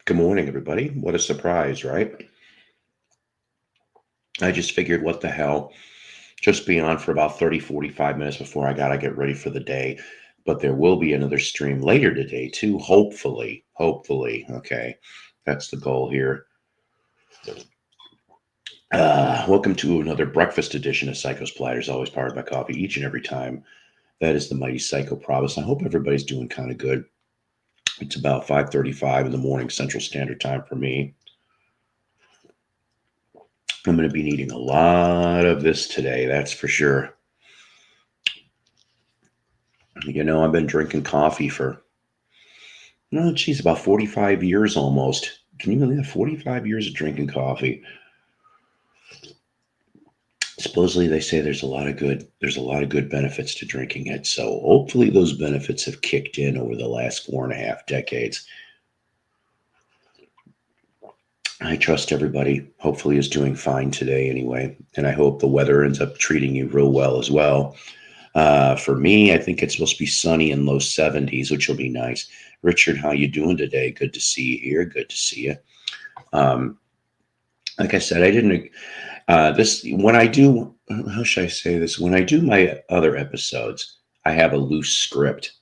Good morning, everybody. What a surprise, right? I just figured, what the hell, just be on for about 30, 45 minutes before I got to get ready for the day. But there will be another stream later today, too. Hopefully. Hopefully. Okay. That's the goal here. Welcome to another breakfast edition of Psycho's Platters, always powered by coffee each and every time. That is the mighty Psycho Promise. I hope everybody's doing kind of good. It's about 5:35 in the morning Central Standard Time for me. I'm going to be needing a lot of this today, that's for sure. I've been drinking coffee for, about 45 years almost. Can you believe that? 45 years of drinking coffee. Supposedly they say there's a lot of good benefits to drinking it. So hopefully those benefits have kicked in over the last 4.5 decades. I trust everybody hopefully is doing fine today anyway. And I hope the weather ends up treating you real well as well. For me, I think it's supposed to be sunny in low 70s, which will be nice. Richard, how you doing today? Good to see you here. Good to see you. Like I said, I didn't. When I do, how should I say this? When I do my other episodes, I have a loose script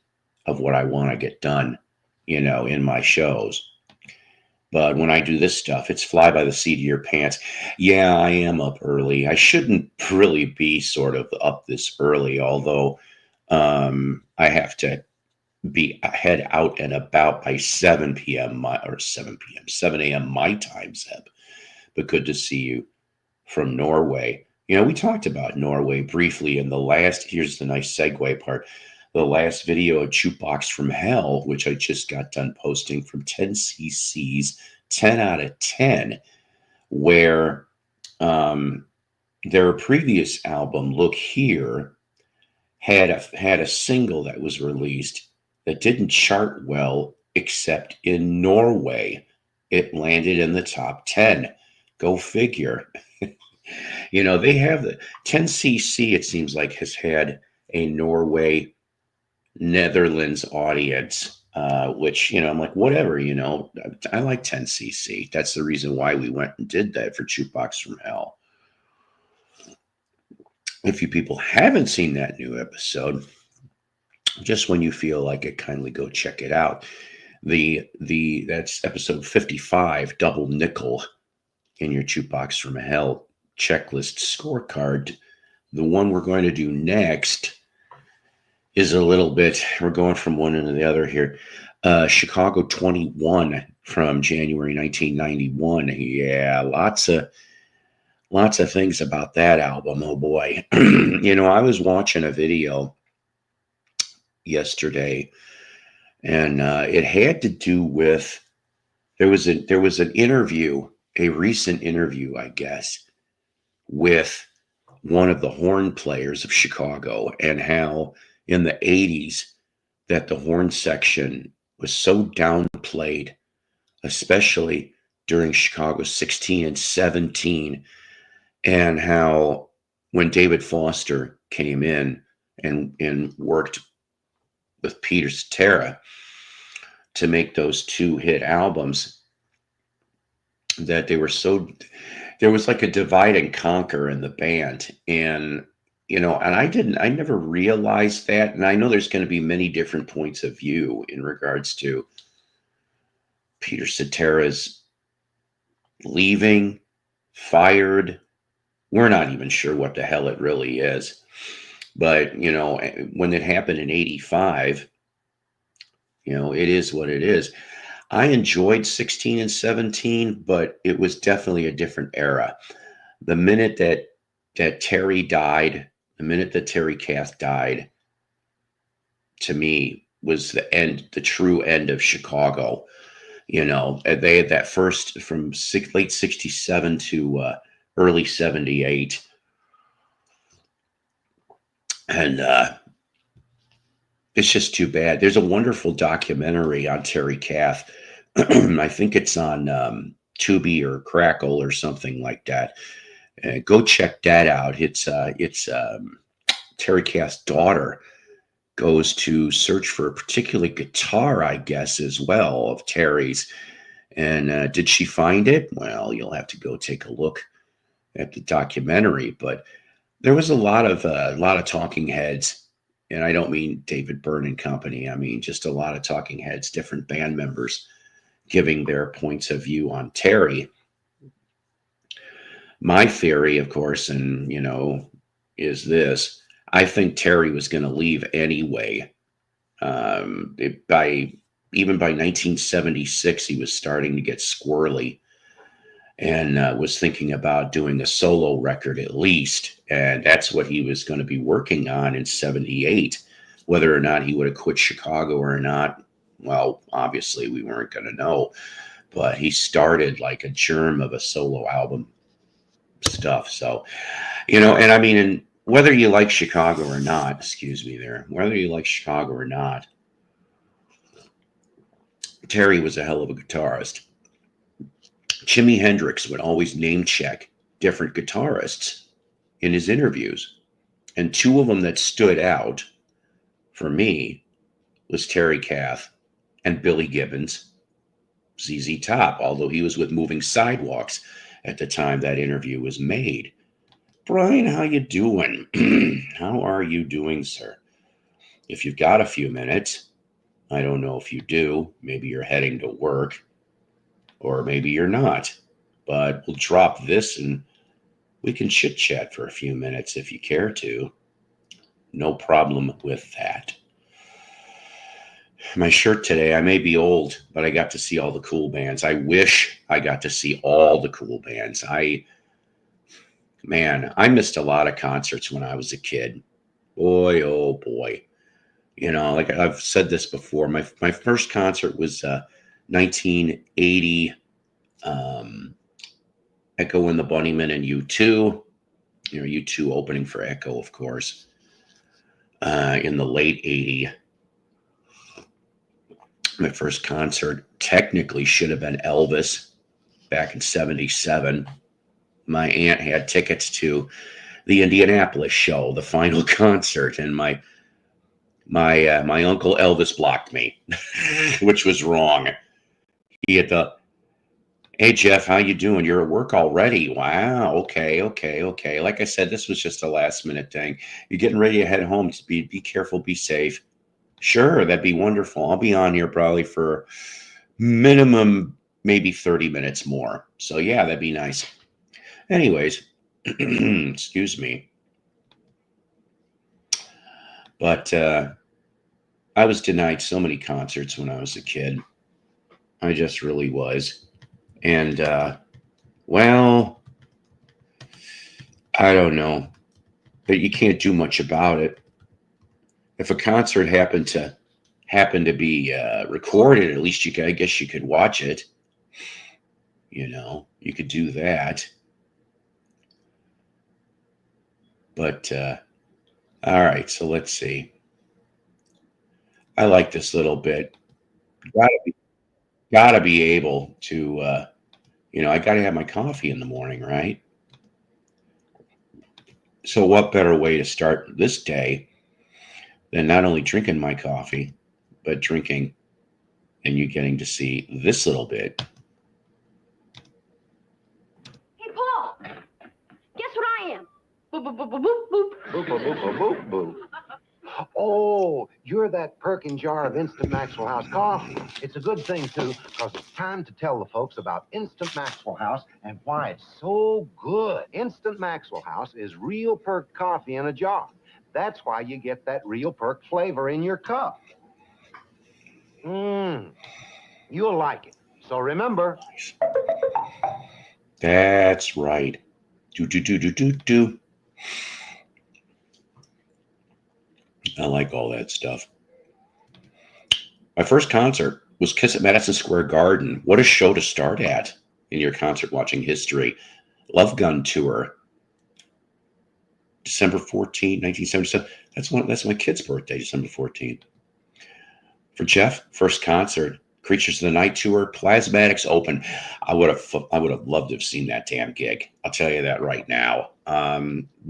of what I want to get done, in my shows. But when I do this stuff, it's fly by the seat of your pants. Yeah, I am up early. I shouldn't really be sort of up this early, although I have to be head out and about by 7 p.m. or 7 p.m., 7 a.m. my time, Zeb. But good to see you from Norway. We talked about Norway briefly in the last, here's the nice segue part, the last video of Jukebox from Hell, which I just got done posting from 10cc's 10 out of 10, where their previous album, Look Here, had a single that was released that didn't chart well, except in Norway. It landed in the top 10. Go figure. They have the 10cc, it seems like, has had a Norway, Netherlands audience, which, I'm like, whatever, I like 10cc. That's the reason why we went and did that for Jukebox from Hell. If you people haven't seen that new episode, just when you feel like it, kindly go check it out. That's episode 55, Double Nickel, in your Jukebox from Hell checklist scorecard. The one we're going to do next is a little bit, we're going from one end to the other here. Chicago 21 from January 1991. Yeah, lots of things about that album. Oh boy. I was watching a video yesterday, and it had to do with, there was an interview, a recent interview, I guess, with one of the horn players of Chicago, and how in the 80s that the horn section was so downplayed, especially during Chicago's 16 and 17, and how when David Foster came in and worked with Peter Cetera to make those two hit albums, that there was like a divide and conquer in the band. And I never realized that. And I know there's going to be many different points of view in regards to Peter Cetera's leaving, fired. We're not even sure what the hell it really is. But, when it happened in 85, it is what it is. I enjoyed 16 and 17, but it was definitely a different era. The minute that Terry died, the minute that Terry Kath died, to me, was the true end of Chicago. They had that first from late 67 to early 78. And it's just too bad. There's a wonderful documentary on Terry Kath. I think it's on Tubi or Crackle or something like that. Go check that out. It's Terry Kath's daughter goes to search for a particular guitar, I guess, as well, of Terry's. And did she find it? Well, you'll have to go take a look at the documentary. But there was a lot of talking heads, and I don't mean David Byrne and company. I mean just a lot of talking heads, different band members giving their points of view on Terry. My theory, of course, and is this: I think Terry was going to leave anyway. By even by 1976, he was starting to get squirrely and was thinking about doing a solo record at least. And that's what he was going to be working on in 78. Whether or not he would have quit Chicago or not, well, obviously we weren't going to know. But he started like a germ of a solo album stuff. So, and I mean, and whether you like Chicago or not, excuse me there, whether you like Chicago or not, Terry was a hell of a guitarist. Jimi Hendrix would always name check different guitarists in his interviews. And two of them that stood out for me was Terry Kath and Billy Gibbons, ZZ Top, although he was with Moving Sidewalks at the time that interview was made. Brian, how you doing? How are you doing, sir? If you've got a few minutes, I don't know if you do. Maybe you're heading to work, or maybe you're not. But we'll drop this and we can chit chat for a few minutes if you care to. No problem with that. My shirt today, I may be old, but I got to see all the cool bands. I wish I got to see all the cool bands. I missed a lot of concerts when I was a kid. Boy, oh boy. Like I've said this before, my first concert was 1980, Echo and the Bunnymen and U2. U2 opening for Echo, of course, in the late 80s. My first concert technically should have been Elvis back in 77. My aunt had tickets to the Indianapolis show, the final concert, and my uncle Elvis blocked me, which was wrong. He had the, "Hey Jeff, how you doing? You're at work already? Wow, okay. Like I said, this was just a last minute thing. You're getting ready to head home. Be careful, be safe." Sure, that'd be wonderful. I'll be on here probably for minimum maybe 30 minutes more. So yeah, that'd be nice. Anyways, excuse me. But I was denied so many concerts when I was a kid. I just really was. And well, I don't know. But you can't do much about it. If a concert happened to be recorded, at least I guess you could watch it. You could do that. But all right, so let's see. I like this little bit. Gotta be able to. I gotta have my coffee in the morning, right? So what better way to start this day than not only drinking my coffee, but drinking and you getting to see this little bit. Hey, Paul, guess what I am? Boop, boop, boop, boop, boop, boop. Boop, boop, boop, boop, boop. Oh, you're that Perkin jar of Instant Maxwell House coffee. It's a good thing, too, because it's time to tell the folks about Instant Maxwell House and why it's so good. Instant Maxwell House is real perk coffee in a jar. That's why you get that real perk flavor in your cup. You'll like it. So remember. That's right. Do. I like all that stuff. My first concert was Kiss at Madison Square Garden. What a show to start at in your concert watching history. Love Gun Tour. December 14th, 1977. That's my kid's birthday, December 14th. For Jeff, first concert, Creatures of the Night Tour, Plasmatics Open. I would have loved to have seen that damn gig. I'll tell you that right now.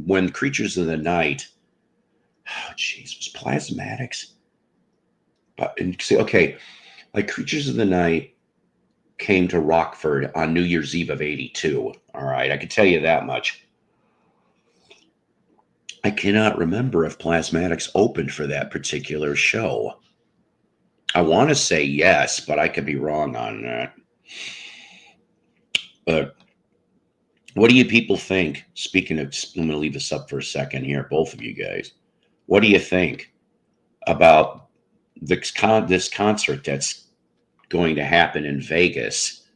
When Creatures of the Night, oh jeez, was Plasmatics. But and see, okay, like Creatures of the Night came to Rockford on New Year's Eve of '82. All right, I can tell you that much. I cannot remember if Plasmatics opened for that particular show. I want to say yes, but I could be wrong on that. But what do you people think? Speaking of, I'm going to leave this up for a second here, both of you guys. What do you think about this concert that's going to happen in Vegas?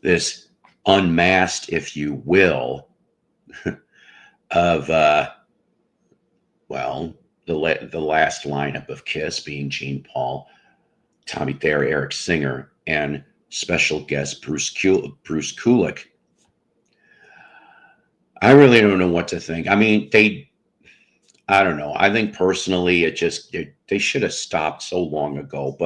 This unmasked, if you will, of well, the last lineup of Kiss being Gene Paul, Tommy Thayer, Eric Singer, and special guest Bruce Kulick. I really don't know what to think. I mean, I don't know. I think personally, they should have stopped so long ago.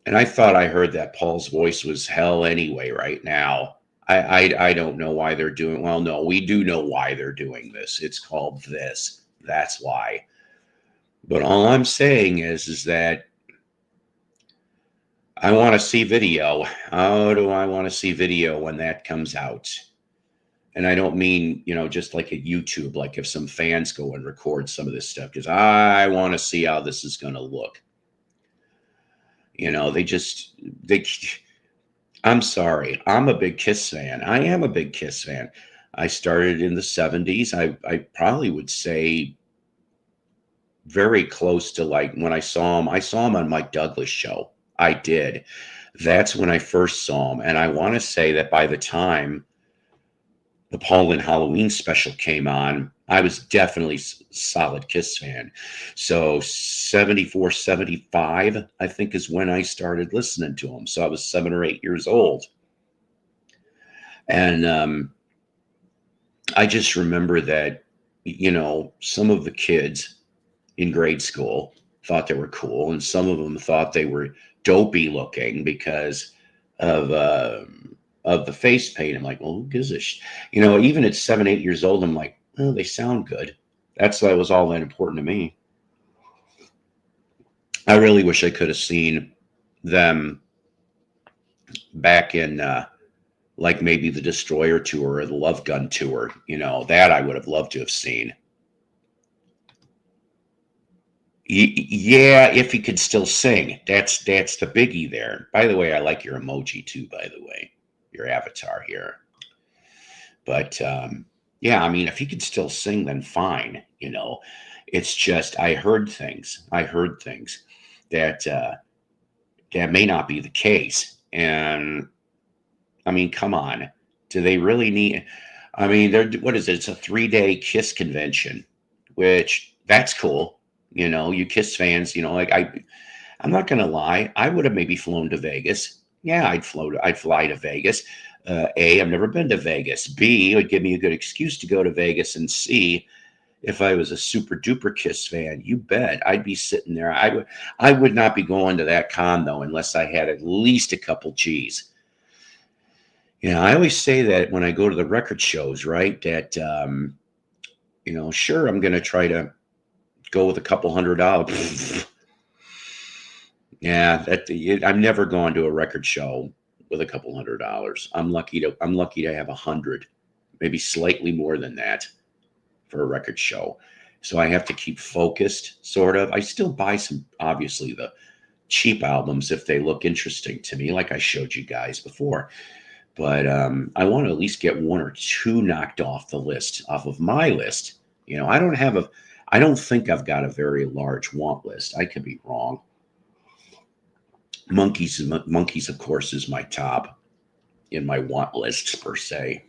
And I thought I heard that Paul's voice was hell anyway. Right now, I don't know why they're doing. Well, no, we do know why they're doing this. It's called this. That's why. But all I'm saying is that I want to see video. How do I want to see video when that comes out? And I don't mean, just like at YouTube, like if some fans go and record some of this stuff, because I want to see how this is going to look. I'm sorry. I'm a big Kiss fan. I am a big Kiss fan. I started in the 70s. I probably would say very close to like when I saw him on Mike Douglas' show. I did. That's when I first saw him. And I want to say that by the time the Paul Lynde Halloween special came on, I was definitely solid Kiss fan. So 74, 75, I think is when I started listening to him. So I was 7 or 8 years old. And I just remember that, some of the kids in grade school thought they were cool, and some of them thought they were dopey looking because of the face paint. I'm like, well, who gives a even at 7, 8 years old, I'm like, oh, they sound good. That was all that important to me. I really wish I could have seen them back in like maybe the Destroyer tour or the Love Gun tour. That I would have loved to have seen. Yeah, if he could still sing. That's the biggie there. By the way, I like your emoji too, by the way. Your avatar here. But yeah, I mean, if he could still sing, then fine. It's just I heard things that that may not be the case. And I mean, come on, do they really need? I mean, what is it? It's a 3-day Kiss convention, which that's cool. You Kiss fans. I'm not gonna lie. I would have maybe flown to Vegas. Yeah, I'd fly to Vegas. A, I've never been to Vegas. B, it would give me a good excuse to go to Vegas. And C, if I was a super duper Kiss fan, you bet I'd be sitting there. I would not be going to that con though, unless I had at least a couple G's. I always say that when I go to the record shows, right? That, sure, I'm going to try to go with a couple $100. Yeah, I'm never going to a record show with a couple $100. I'm lucky to have 100, maybe slightly more than that for a record show. So I have to keep focused, sort of. I still buy obviously the cheap albums if they look interesting to me, like I showed you guys before. But I want to at least get 1 or 2 knocked off of my list. I don't think I've got a very large want list. I could be wrong. Monkeys, of course, is my top in my want lists per se.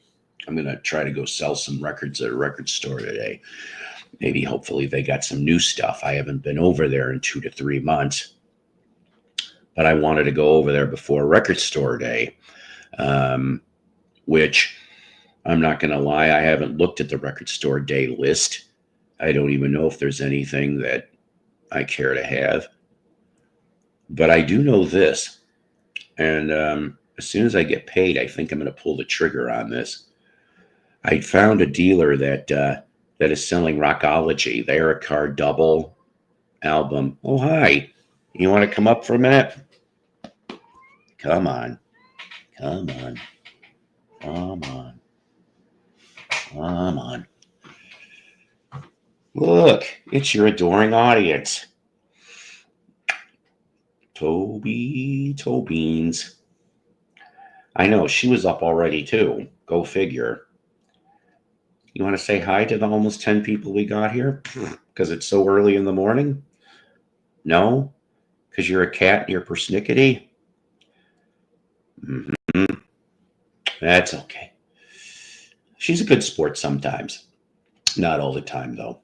I'm going to try to go sell some records at a record store today. Maybe, hopefully, they got some new stuff. I haven't been over there in 2 to 3 months, but I wanted to go over there before record store day, which I'm not going to lie, I haven't looked at the record store day list. I don't even know if there's anything that I care to have. But I do know this, and as soon as I get paid, I think I'm going to pull the trigger on this. I found a dealer that is selling Rockology, the Eric Carr double album. Oh, hi. You want to come up for a minute? Come on. Come on. Come on. Come on. Look, it's your adoring audience. Tobeans. I know, she was up already too. Go figure. You want to say hi to the almost 10 people we got here? Because it's so early in the morning? No? Because you're a cat and you're persnickety? Mm-hmm. That's okay. She's a good sport sometimes. Not all the time, though.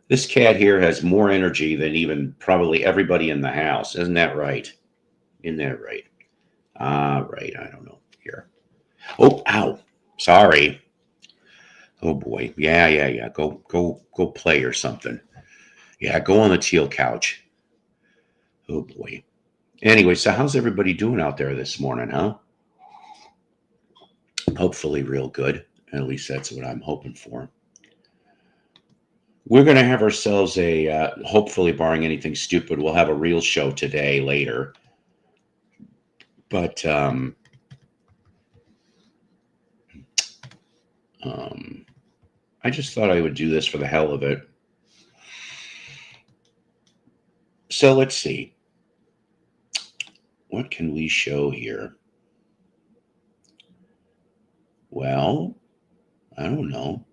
This cat here has more energy than even probably everybody in the house. Isn't that right? Isn't that right? Right. I don't know. Here. Oh, ow. Sorry. Oh boy. Yeah. Go play or something. Yeah, go on the teal couch. Oh boy. Anyway, so how's everybody doing out there this morning, huh? Hopefully real good. At least that's what I'm hoping for. We're going to have ourselves hopefully barring anything stupid, we'll have a real show today later. But I just thought I would do this for the hell of it. So let's see. What can we show here? Well, I don't know.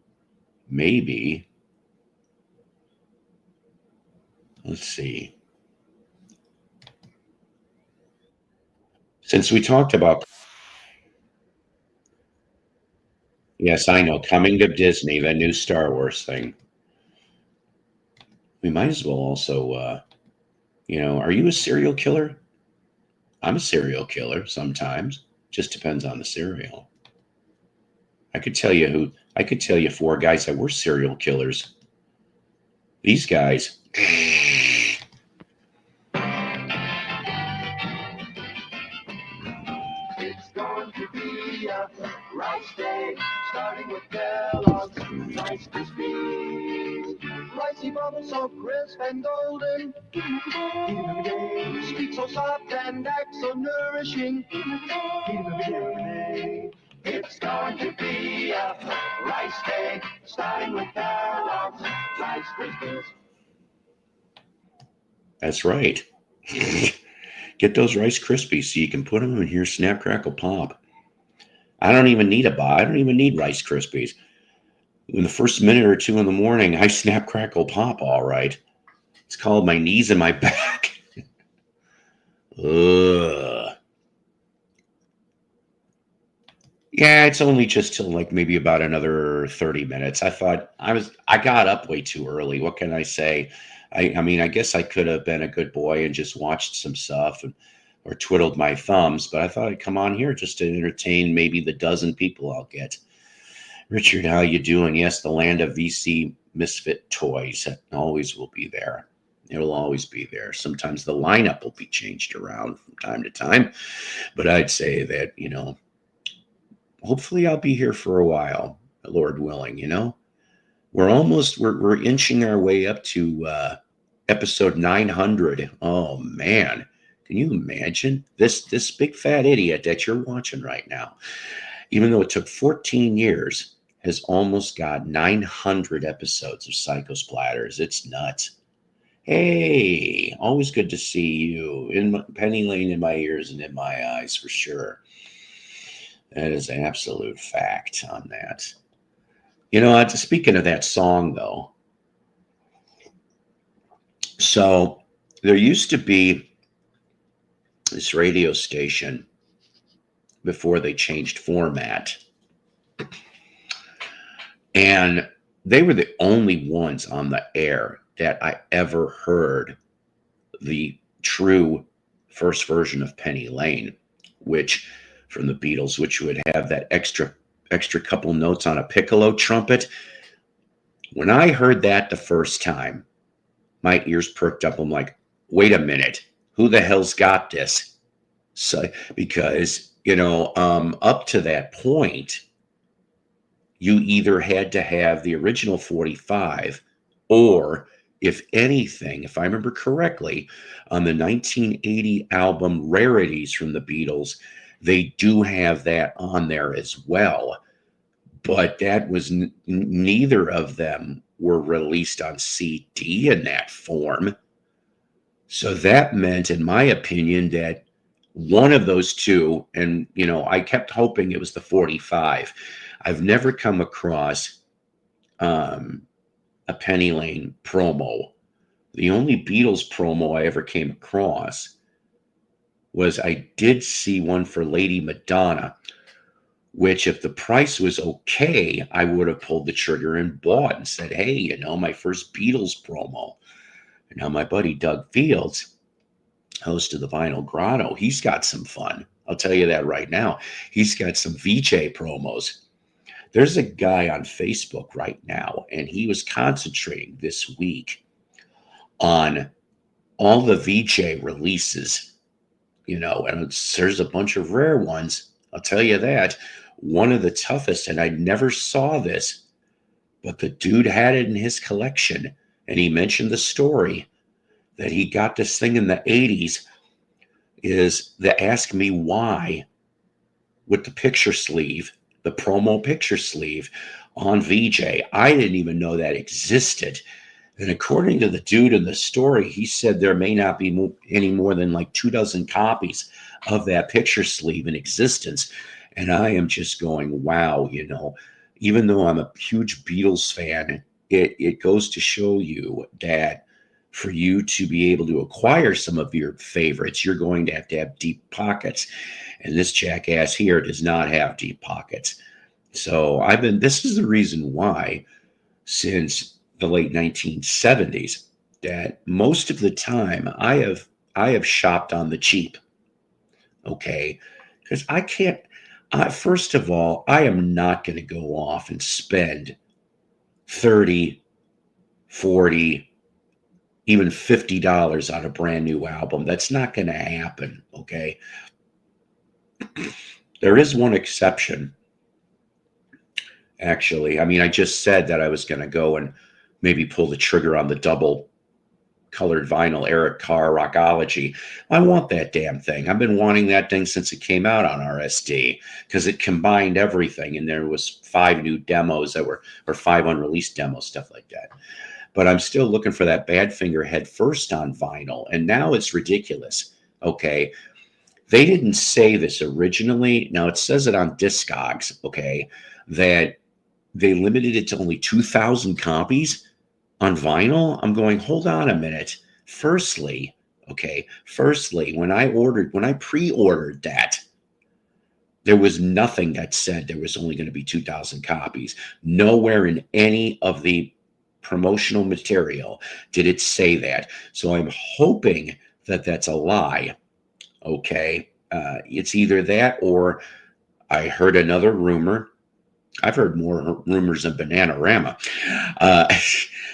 Maybe. Let's see. Since we talked about, yes, I know, coming to Disney, the new Star Wars thing. We might as well also, are you a serial killer? I'm a serial killer sometimes. Just depends on the cereal. I could tell you 4 guys that were serial killers. These guys. It's going to be a rice day, starting with Kellogg's Rice Krispies. Ricey bubbles so crisp and golden. Sweet so soft and act so nourishing. It's going to be a rice day, starting with Kellogg's Rice Krispies. That's right. Get those Rice Krispies so you can put them in here, snap, crackle, pop. I don't even need Rice Krispies. In the first minute or two in the morning, I snap, crackle, pop all right. It's called my knees and my back. Ugh. Yeah, it's only just till like maybe about another 30 minutes. I got up way too early. What can I say? I mean, I guess I could have been a good boy and just watched some stuff or twiddled my thumbs, but I thought I'd come on here just to entertain maybe the dozen people I'll get. Richard, how you doing? Yes, the land of VC misfit toys always will be there. It'll always be there. Sometimes the lineup will be changed around from time to time, but I'd say that, hopefully I'll be here for a while, Lord willing, We're inching our way up to episode 900. Oh man, can you imagine this big fat idiot that you're watching right now? Even though it took 14 years, has almost got 900 episodes of Psycho Splatters. It's nuts. Hey, always good to see you. Penny Lane in my ears and in my eyes for sure. That is an absolute fact on that. Speaking of that song, though, so there used to be this radio station before they changed format, and they were the only ones on the air that I ever heard the true first version of Penny Lane, which from the Beatles, which would have that extra couple notes on a piccolo trumpet. When I heard that the first time, my ears perked up. I'm like, wait a minute, who the hell's got this? So, because, up to that point, you either had to have the original 45 or if anything, if I remember correctly, on the 1980 album Rarities from the Beatles, they do have that on there as well. But that was neither of them were released on CD in that form. So that meant, in my opinion, that one of those two, and I kept hoping it was the 45. I've never come across a Penny Lane promo. The only Beatles promo I ever came across was I did see one for Lady Madonna, which if the price was okay, I would have pulled the trigger and bought and said, hey, my first Beatles promo. And now my buddy Doug Fields, host of the Vinyl Grotto, he's got some fun. I'll tell you that right now. He's got some VJ promos. There's a guy on Facebook right now, and he was concentrating this week on all the VJ releases, and there's a bunch of rare ones. I'll tell you that. One of the toughest, and I never saw this, but the dude had it in his collection, and he mentioned the story that he got this thing in the 80s, is the Ask Me Why with the picture sleeve, the promo picture sleeve on VJ. I didn't even know that existed. And according to the dude in the story, he said there may not be any more than like 24 copies of that picture sleeve in existence. And I am just going, wow, even though I'm a huge Beatles fan, it goes to show you that for you to be able to acquire some of your favorites, you're going to have deep pockets. And this jackass here does not have deep pockets. So this is the reason why, since the late 1970s, that most of the time I have shopped on the cheap. Okay. Because I can't, first of all, I am not going to go off and spend 30, 40, even $50 on a brand new album. That's not going to happen. Okay. There is one exception. Actually, I just said that I was going to go and maybe pull the trigger on the double colored vinyl Eric Carr Rockology. I want that damn thing. I've been wanting that thing since it came out on RSD, because it combined everything, and there was 5 new demos or 5 unreleased demos, stuff like that. But I'm still looking for that Badfinger Head First on vinyl, and now it's ridiculous. Okay, they didn't say this originally. Now it says it on Discogs. Okay, that they limited it to only 2,000 copies on vinyl. I'm going, hold on a minute. Firstly, when I pre-ordered that, there was nothing that said there was only going to be 2,000 copies. Nowhere in any of the promotional material did it say that. So I'm hoping that that's a lie. Okay. It's either that, or I heard another rumor. I've heard more rumors than Bananarama.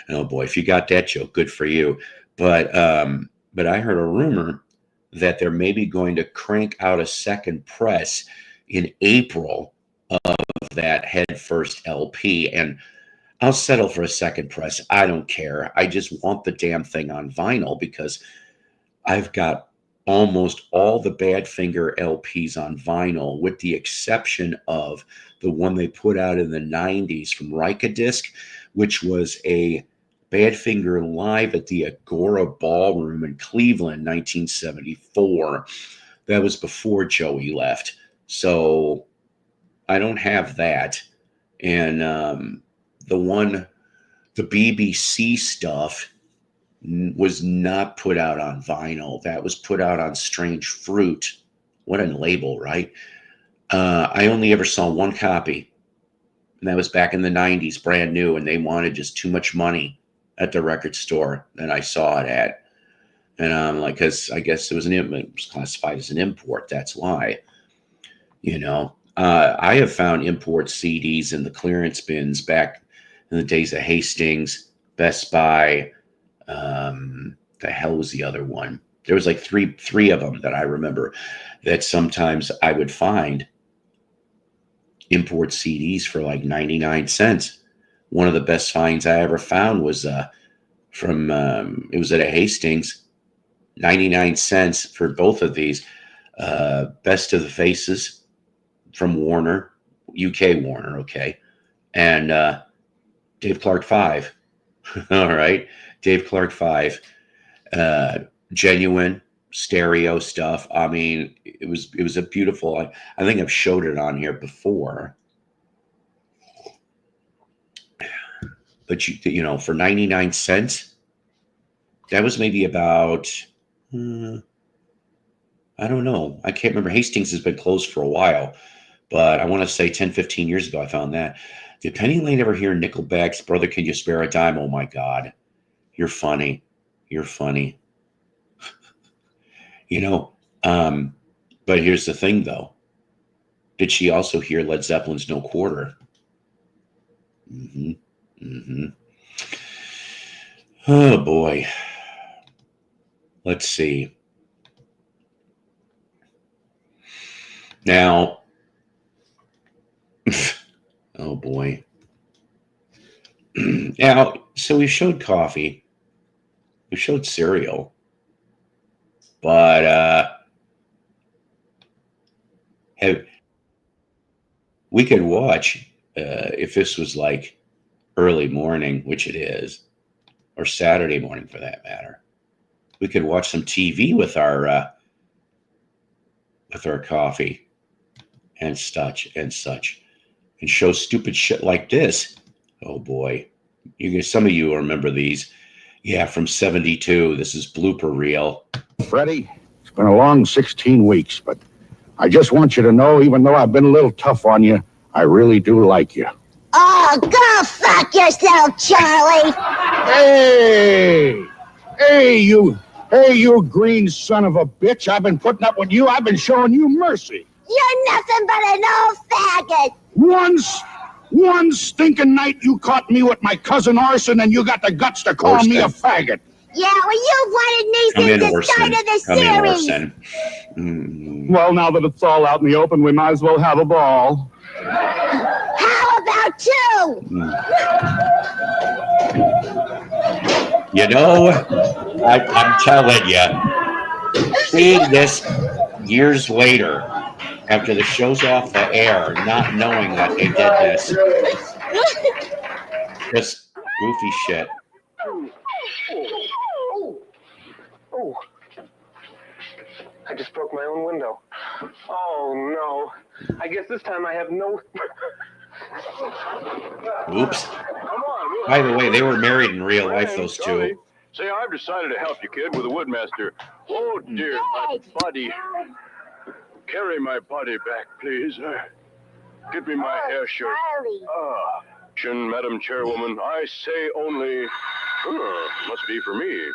Oh boy, if you got that joke, good for you. But I heard a rumor that they're maybe going to crank out a second press in April of that Head First LP. And I'll settle for a second press. I don't care. I just want the damn thing on vinyl, because I've got almost all the Badfinger LPs on vinyl, with the exception of the one they put out in the 90s from Rykodisc, which was a Badfinger live at the Agora Ballroom in Cleveland, 1974. That was before Joey left. So I don't have that. And the BBC stuff was not put out on vinyl. That was put out on Strange Fruit. What a label, right? I only ever saw one copy, and that was back in the 90s, brand new, and they wanted just too much money at the record store that I saw it at. And I'm like, because I guess it was classified as an import. That's why, I have found import CDs in the clearance bins back in the days of Hastings, Best Buy. The hell was the other one? There was like three of them that I remember, that sometimes I would find import CDs for like 99 cents. One of the best finds I ever found was from it was at a Hastings, 99 cents for both of these. Best of the Faces from Warner, UK Warner, okay, and Dave Clark 5. All right, Dave Clark 5, genuine stereo stuff. I mean, it was a beautiful. I think I've showed it on here before, but you know, for 99 cents, that was maybe about. I don't know. I can't remember. Hastings has been closed for a while, but I want to say 10, 15 years ago, I found that. Did Penny Lane ever hear Nickelback's Brother Can You Spare a Dime? Oh my God. You're funny. You're funny. You know, but here's the thing though. Did she also hear Led Zeppelin's No Quarter? Oh boy. Let's see. Now, oh boy. Now, so we showed coffee, we showed cereal, but we could watch if this was like early morning, which it is, or Saturday morning for that matter. We could watch some TV with our coffee and such, and show stupid shit like this. Oh boy, some of you remember these. Yeah, from 72. This is blooper reel. Freddie, it's been a long 16 weeks, but I just want you to know, even though I've been a little tough on you, I really do like you. Oh, go fuck yourself, Charlie! Hey, you green son of a bitch. I've been putting up with you. I've been showing you mercy. You're nothing but an old faggot! One stinking night you caught me with my cousin Orson and you got the guts to call me a faggot. Yeah, well, you wanted me since the start of the series. Well, now that it's all out in the open, we might as well have a ball. How about two? You know, I'm telling you, seeing this years later, after the show's off the air, not knowing that they did this, just goofy shit. Oh, I just broke my own window. Oh no, I guess this time I have no... Oops. By the way, they were married in real life, those two. Say, I've decided to help you, kid, with a Woodmaster. Oh, dear, my body. Carry my body back, please. Get me my hair shirt. Madam Chairwoman, I say only, must be for me.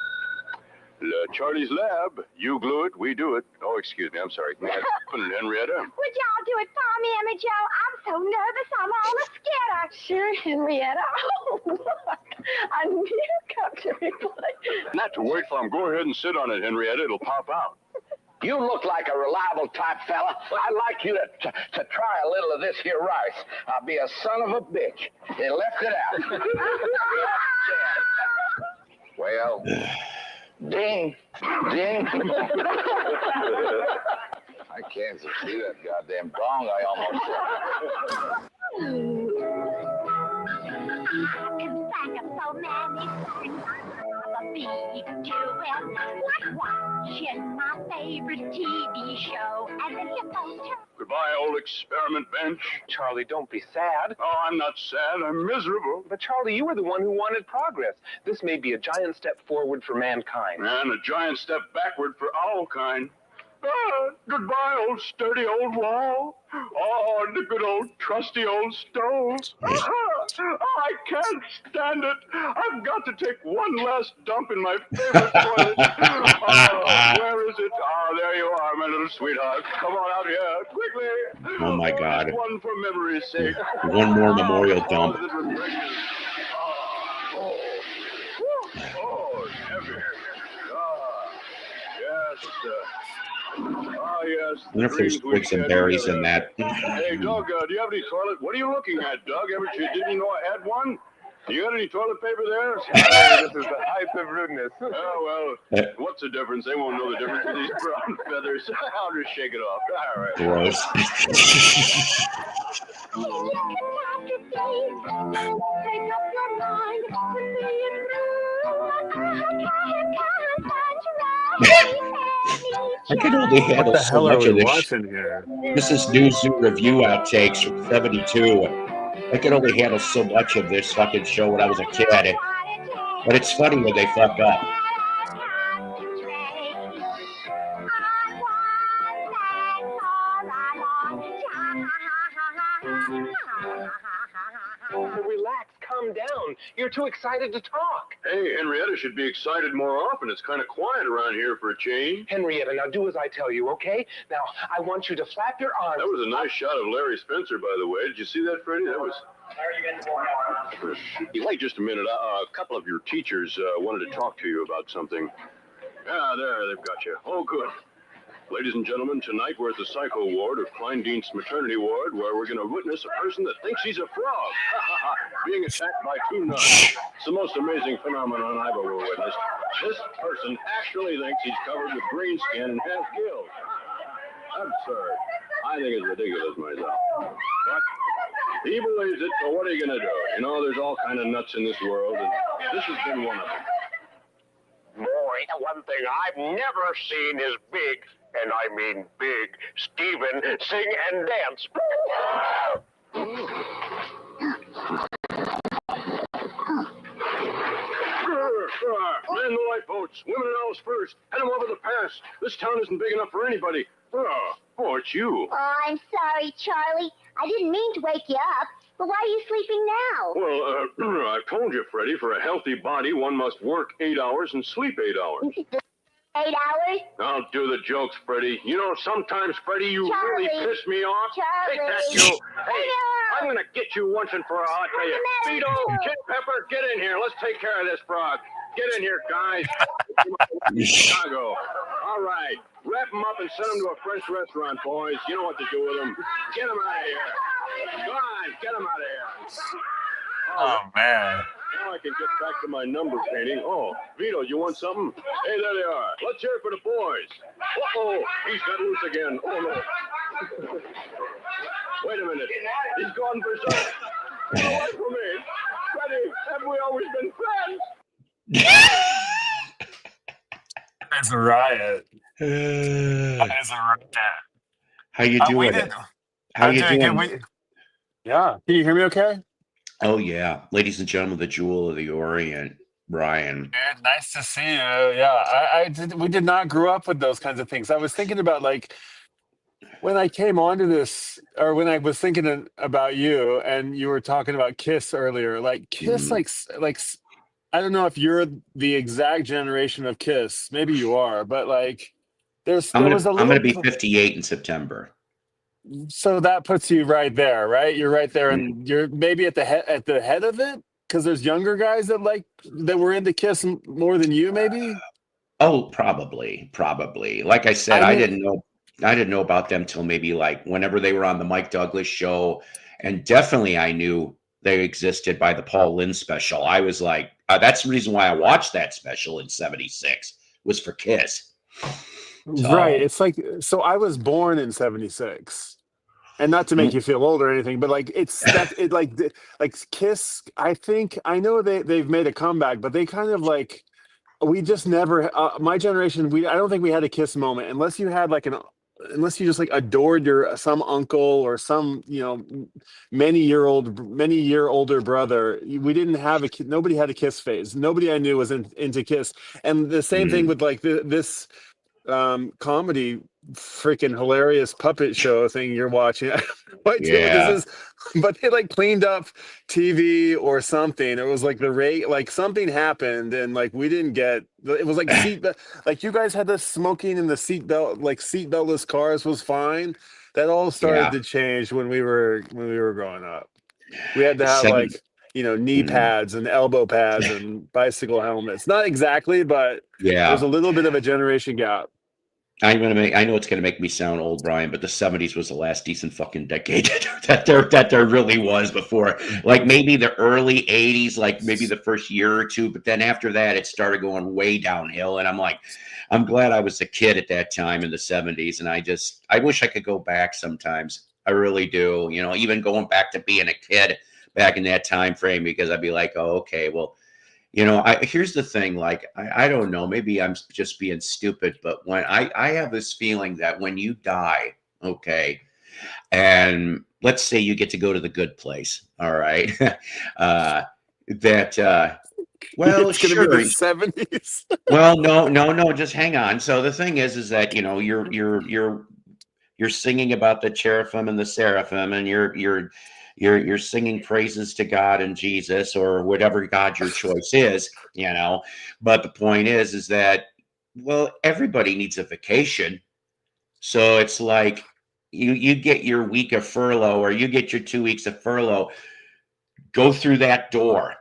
Charlie's Lab, you glue it, we do it. Oh, excuse me, I'm sorry. Henrietta. Would y'all do it for me, Emma Jo? I'm so nervous, I'm almost scared. Sure, Henrietta. Oh, look, a new cup to replace. Not to wait for him. Go ahead and sit on it, Henrietta. It'll pop out. You look like a reliable type fella. I'd like you to try a little of this here rice. I'll be a son of a bitch. They left it out. Well, ding, ding. I can't see that goddamn gong I almost said. In fact, of so many things I'll be doing. Like watching my favorite TV show and the hippos turn. Goodbye, old experiment bench. Charlie, don't be sad. Oh, I'm not sad. I'm miserable. But Charlie, you were the one who wanted progress. This may be a giant step forward for mankind. And a giant step backward for our kind. Ah, goodbye, old sturdy old wall. Oh, and the good old trusty old stove. I can't stand it. I've got to take one last dump in my favorite toilet. Where is it? Ah, there you are, my little sweetheart. Come on out here, quickly. Oh, my God. One for memory's sake. One more memorial dump. Oh, heavy. Yes, yes. I wonder if there's twigs and berries in that. Hey, Doug, do you have any toilet? What are you looking at, Doug? Didn't you know I had one? You got any toilet paper there? This is the height of rudeness. Oh, well, what's the difference? They won't know the difference with these brown feathers. I'll just shake it off. All right. Gross. I can only handle What the so hell are much we of this. watching here? This is New Zoo Review outtakes from '72. I could only handle so much of this fucking show when I was a kid. But it's funny when they fuck up. Relax, calm down. You're too excited to talk. Hey, Henrietta should be excited more often. It's kind of quiet around here for a change. Henrietta, now do as I tell you, okay? Now, I want you to flap your arms. That was a nice shot of Larry Spencer, by the way. Did you see that, Freddie? That was... Wait just a minute. A couple of your teachers wanted to talk to you about something. Ah, there, they've got you. Oh, good. Ladies and gentlemen, tonight we're at the psycho ward of Kleindienst maternity ward, where we're going to witness a person that thinks he's a frog being attacked by two nuns. It's the most amazing phenomenon I've ever witnessed. This person actually thinks he's covered with green skin and has gills. Absurd. I think it's ridiculous myself. But he believes it, so what are you going to do? You know, there's all kind of nuts in this world, and this has been one of them. Boy, the one thing I've never seen is big, and I mean big, Stephen sing and dance. Man the lifeboats, women and owls first. Head them over the pass. This town isn't big enough for anybody. Oh, it's you. Oh, I'm sorry, Charlie. I didn't mean to wake you up. But why are you sleeping now? Well, I've told you, Freddie, for a healthy body, one must work 8 hours and sleep 8 hours. 8 hours? Don't do the jokes, Freddie. You know, sometimes, Freddie, you really Charlie. piss me off. Charlie. Take that, you. Hey, No. I'm going to get you once and for all, I tell you. What's the Vito, matter? Kid Pepper, get in here. Let's take care of this frog. Get in here, guys. Chicago. All right. Wrap them up and send them to a French restaurant, boys. You know what to do with them. Get them out of here. Go on, get them out of here. Oh, man. Now I can get back to my number painting. Oh, Vito, you want something? Hey, there they are. Let's hear it for the boys. Uh-oh, he's got loose again. Oh, no. Wait a minute. He's gone berserk. Get away from me. Freddie, have we always been friends? It's a riot. Uh, It's a riot. how you We doing? did. How I'm you doing doing? good. Yeah. Can you hear me okay? Oh yeah, ladies and gentlemen, the Jewel of the Orient, Brian. Good. Nice to see you. Yeah. We did not grow up with those kinds of things. I was thinking about like when I came onto this, or when I was thinking about you, and you were talking about Kiss earlier. Like Kiss, I don't know if you're the exact generation of Kiss. Maybe you are, but like I'm gonna be 58 in September. So that puts you right there, right? You're right there, and you're maybe at the head of it, because there's younger guys that were into Kiss more than you, maybe. Oh, probably. Like I said, I didn't know about them till maybe like whenever they were on the Mike Douglas show, and definitely I knew they existed by the Paul Lynde special. I was like, that's the reason why I watched that special in '76 was for Kiss. So, Right. It's like, so I was born in '76. And not to make you feel old or anything, but like like Kiss. I know they've made a comeback, but they kind of like, we just never. My generation, I don't think we had a Kiss moment unless you had like unless you just like adored some uncle or some many year older brother. We didn't have nobody had a Kiss phase. Nobody I knew was into Kiss, and the same thing with like this comedy freaking hilarious puppet show thing you're watching. What this is, but they like cleaned up TV or something. It was like like something happened, and like we didn't get. It was like like you guys had the smoking in the seatbelt, like seatbeltless cars was fine. That all started to change when we were growing up. We had to have knee pads and elbow pads and bicycle helmets. Not exactly, but there's a little bit of a generation gap. I know it's gonna make me sound old, Brian, but the '70s was the last decent fucking decade that there really was before. Like maybe the early '80s, like maybe the first year or two, but then after that, it started going way downhill. And I'm like, I'm glad I was a kid at that time in the '70s, and I wish I could go back sometimes. I really do. You know, even going back to being a kid back in that time frame, because I'd be like, oh, okay, well. You know, here's the thing. Like, I don't know. Maybe I'm just being stupid, but when I have this feeling that when you die, okay, and let's say you get to go to the good place, all right, that well, It's gonna be sure. the 70s. Well, no. Just hang on. So the thing is that you know you're singing about the cherubim and the seraphim, and you're singing praises to God and Jesus or whatever God your choice is, you know. But the point is that well, everybody needs a vacation, so it's like you get your week of furlough or you get your 2 weeks of furlough, go through that door,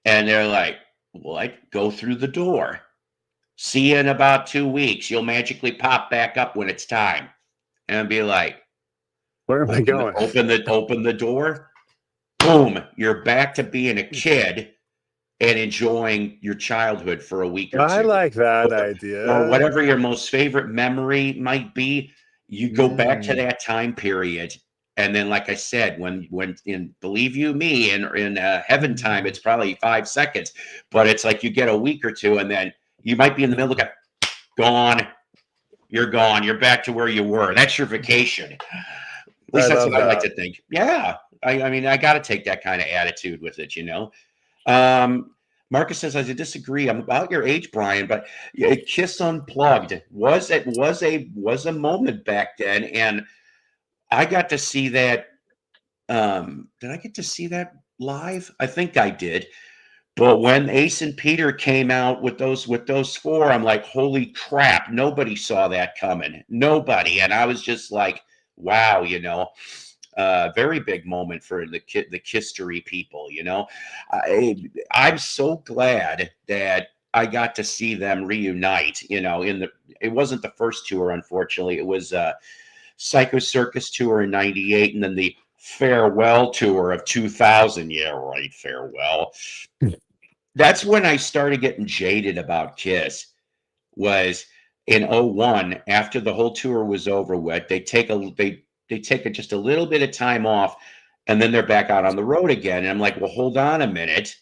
and they're like, "What? Go through the door." See you in about 2 weeks. You'll magically pop back up when it's time. And be like, Where am I going? open the door. Boom. You're back to being a kid and enjoying your childhood for a week or two. I like that idea. Or whatever your most favorite memory might be. You go back to that time period. And then, like I said, when in believe you me, in heaven time, it's probably 5 seconds, but it's like you get a week or two, and then you might be in the middle of it, gone. You're gone. You're back to where you were. That's your vacation. At least that's what I like to think. Yeah. I mean, I got to take that kind of attitude with it, you know. Marcus says, I disagree. I'm about your age, Brian, but Kiss Unplugged was a moment back then, and I got to see that. Did I get to see that live? I think I did. But when Ace and Peter came out with those four, I'm like, holy crap! Nobody saw that coming. Nobody, and I was just like, wow, you know, very big moment for the Kistery people. You know, I'm so glad that I got to see them reunite. You know, it wasn't the first tour, unfortunately. It was Psycho Circus tour in '98, and then the farewell tour of 2000. Yeah, right, farewell. That's when I started getting jaded about Kiss. Was in '01 after the whole tour was over with. They take just a little bit of time off, and then they're back out on the road again. And I'm like, well, hold on a minute.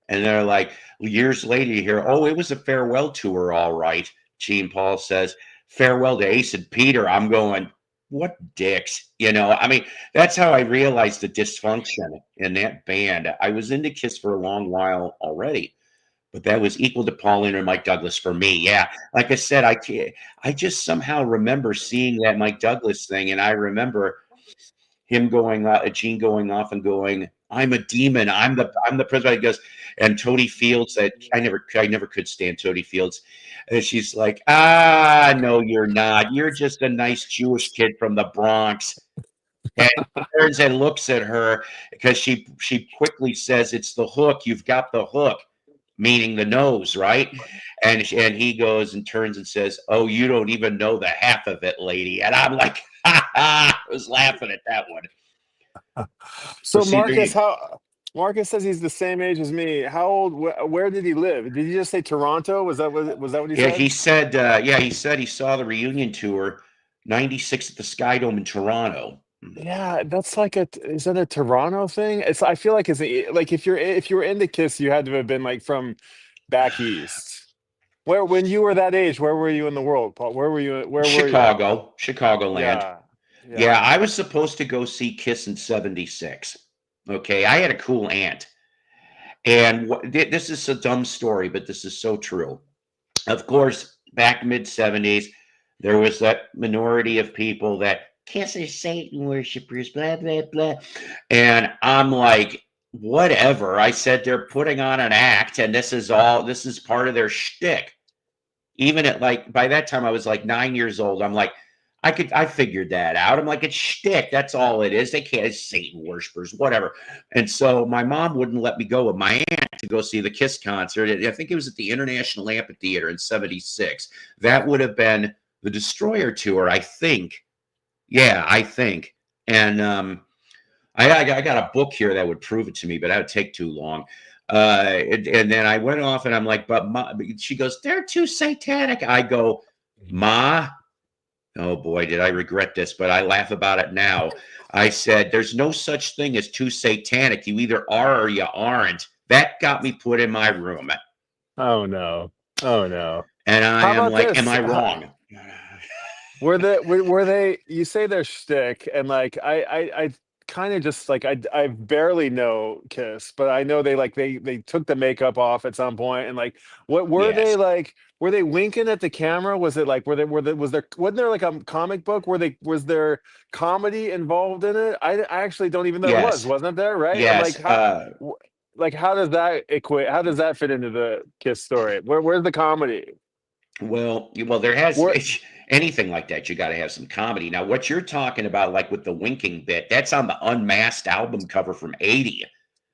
And they're like, years later, you hear, oh, it was a farewell tour, all right. Gene Paul says, farewell to Ace and Peter. I'm going, what dicks, you know? I mean, that's how I realized the dysfunction in that band. I was into Kiss for a long while already, but that was equal to Paul and Mike Douglas for me. Yeah, like I said, I just somehow remember seeing that Mike Douglas thing, and I remember him Gene going off and going, "I'm a demon. I'm the president." He goes, and Toady Fields said, I never could stand Toady Fields. And she's like, no, you're not. You're just a nice Jewish kid from the Bronx. And he turns and looks at her because she quickly says, it's the hook. You've got the hook, meaning the nose, right? And he goes and turns and says, oh, you don't even know the half of it, lady. And I'm like, I was laughing at that one. So Marcus says he's the same age as me. How old? Where did he live? Did he just say Toronto? Was that what he said? Yeah, he said he saw the reunion tour, '96 at the Sky Dome in Toronto. Yeah, that's like is that a Toronto thing? I feel like it's like if you were into Kiss, you had to have been like from back east. When you were that age, where were you in the world, Paul? Where were you? Chicagoland. Yeah, I was supposed to go see Kiss in '76. Okay, I had a cool aunt, and this is a dumb story, but this is so true. Of course, back mid '70s, there was that minority of people that Kiss is Satan worshipers, blah blah blah, and I'm like, whatever. I said they're putting on an act, and this is part of their shtick. Even at like by that time, I was like 9 years old. I'm like, I figured that out. I'm like, it's shtick. That's all it is. They can't, it's Satan worshipers, whatever. And so my mom wouldn't let me go with my aunt to go see the Kiss concert. I think it was at the International Amphitheater in '76. That would have been the Destroyer tour, I think. Yeah, I think. And I got a book here that would prove it to me, but that would take too long. And then I went off and I'm like, but Ma, she goes, they're too satanic. I go, Ma, oh boy, did I regret this, but I laugh about it now. I said, there's no such thing as too satanic. You either are or you aren't. That got me put in my room. Oh no. Oh no. And I How am about like, this? am I wrong? Were they you say they're shtick, and like I kind of just like I barely know Kiss, but I know they took the makeup off at some point, and like what were they Yes. like, were they winking at the camera? Was it like wasn't there like a comic book where was there comedy involved in it? I actually don't even know. There Yes. wasn't there, right? And Yes. like how does that equate, how does that fit into the Kiss story? Where's the comedy? Well, there has Where anything like that, you got to have some comedy. Now, what you're talking about, like with the winking bit, that's on the Unmasked album cover from '80.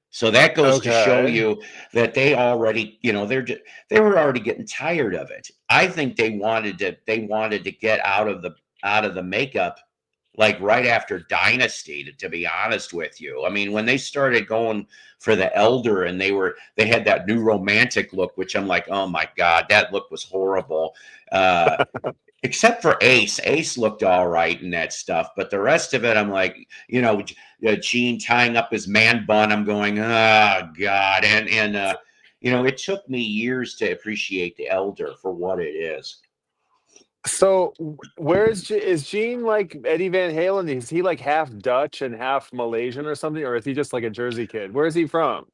So that goes to show Okay. you that they already, they were already getting tired of it. I think they wanted to get out of the makeup like right after Dynasty, to be honest with you. I mean, when they started going for the Elder and they had that new romantic look, which I'm like, oh my God, that look was horrible. Except for Ace. Ace looked all right in that stuff, but the rest of it, I'm like, Gene tying up his man bun. I'm going, oh God. And it took me years to appreciate the Elder for what it is. So is Gene like Eddie Van Halen? Is he like half Dutch and half Malaysian or something, or is he just like a Jersey kid? Where is he from?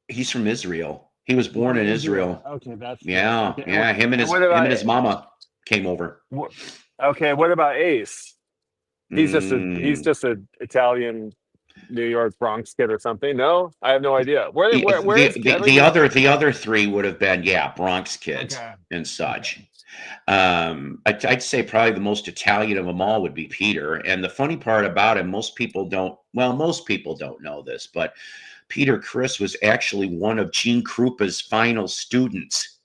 He's from Israel. He was He's born from in Israel. Israel. Okay, that's Yeah, okay. yeah. Him and What about his mama came over. okay? What about Ace? He's Mm. just a Italian New York Bronx kid or something. No, I have no idea. Where is The other three would have been, yeah, Bronx kids okay. and such. I'd say probably the most Italian of them all would be Peter. And the funny part about him, most people don't know this, but Peter Criss was actually one of Gene Krupa's final students,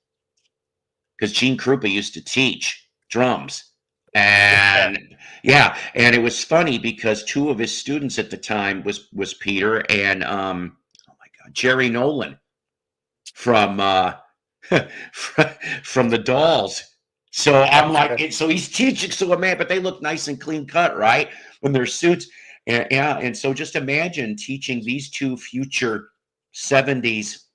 because Gene Krupa used to teach drums. And yeah, and it was funny because two of his students at the time was Peter and oh my God, Jerry Nolan from from the Dolls. So I'm like, so he's teaching, but they look nice and clean cut, right? When their suits, and yeah, and so just imagine teaching these two future '70s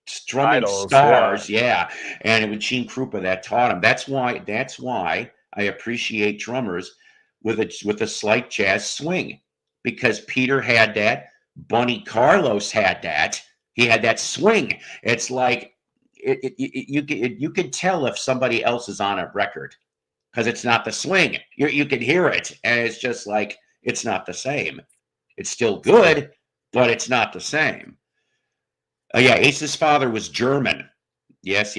strumming Idols, stars, yeah. And it was Gene Krupa that taught him. That's why I appreciate drummers with a slight jazz swing, because Peter had that, Bunny Carlos had that. He had that swing. It's like you could tell if somebody else is on a record because it's not the swing. You can hear it, and it's just like it's not the same. It's still good, but it's not the same. Yeah, Ace's father was German. Yes.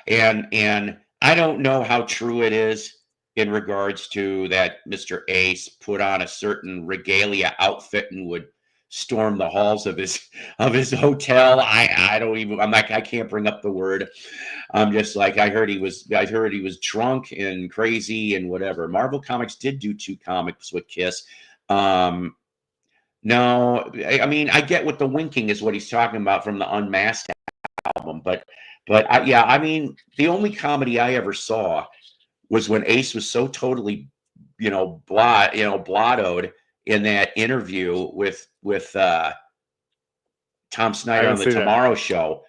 And I don't know how true it is in regards to that Mr. Ace put on a certain regalia outfit and would storm the halls of his hotel. I don't even, I'm like, I can't bring up the word. I'm just like, I heard he was drunk and crazy and whatever. Marvel Comics did do 2 comics with Kiss. No, I mean, I get what the winking is, what he's talking about from the Unmasked album, but yeah, I mean, the only comedy I ever saw was when Ace was so totally, blottoed in that interview with Tom Snyder on the Tomorrow Show.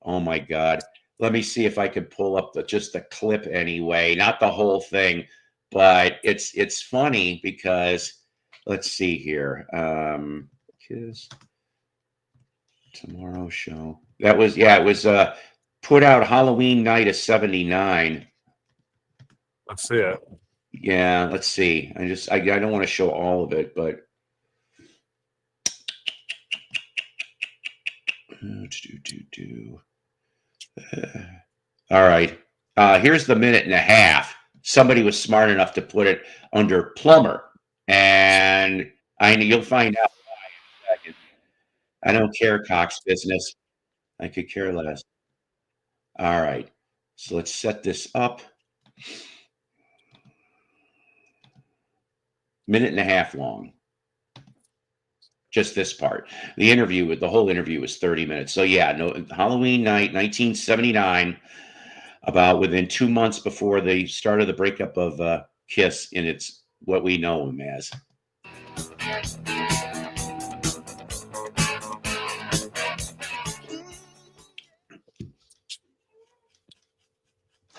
Oh my God. Let me see if I could pull up just the clip anyway, not the whole thing, but it's funny because let's see here. Kiss Tomorrow Show. That was, it was put out Halloween night of '79. Let's see it. Yeah, let's see. I don't want to show all of it, but all right. Here's the 1.5 minutes. Somebody was smart enough to put it under Plumber, and you'll find out why in a second. I don't care, Cox business. I could care less. All right. So let's set this up. minute and a half long. Just this part. The whole interview was 30 minutes. So yeah, no, Halloween night, 1979, about within 2 months before the start of the breakup of Kiss, and it's what we know him as.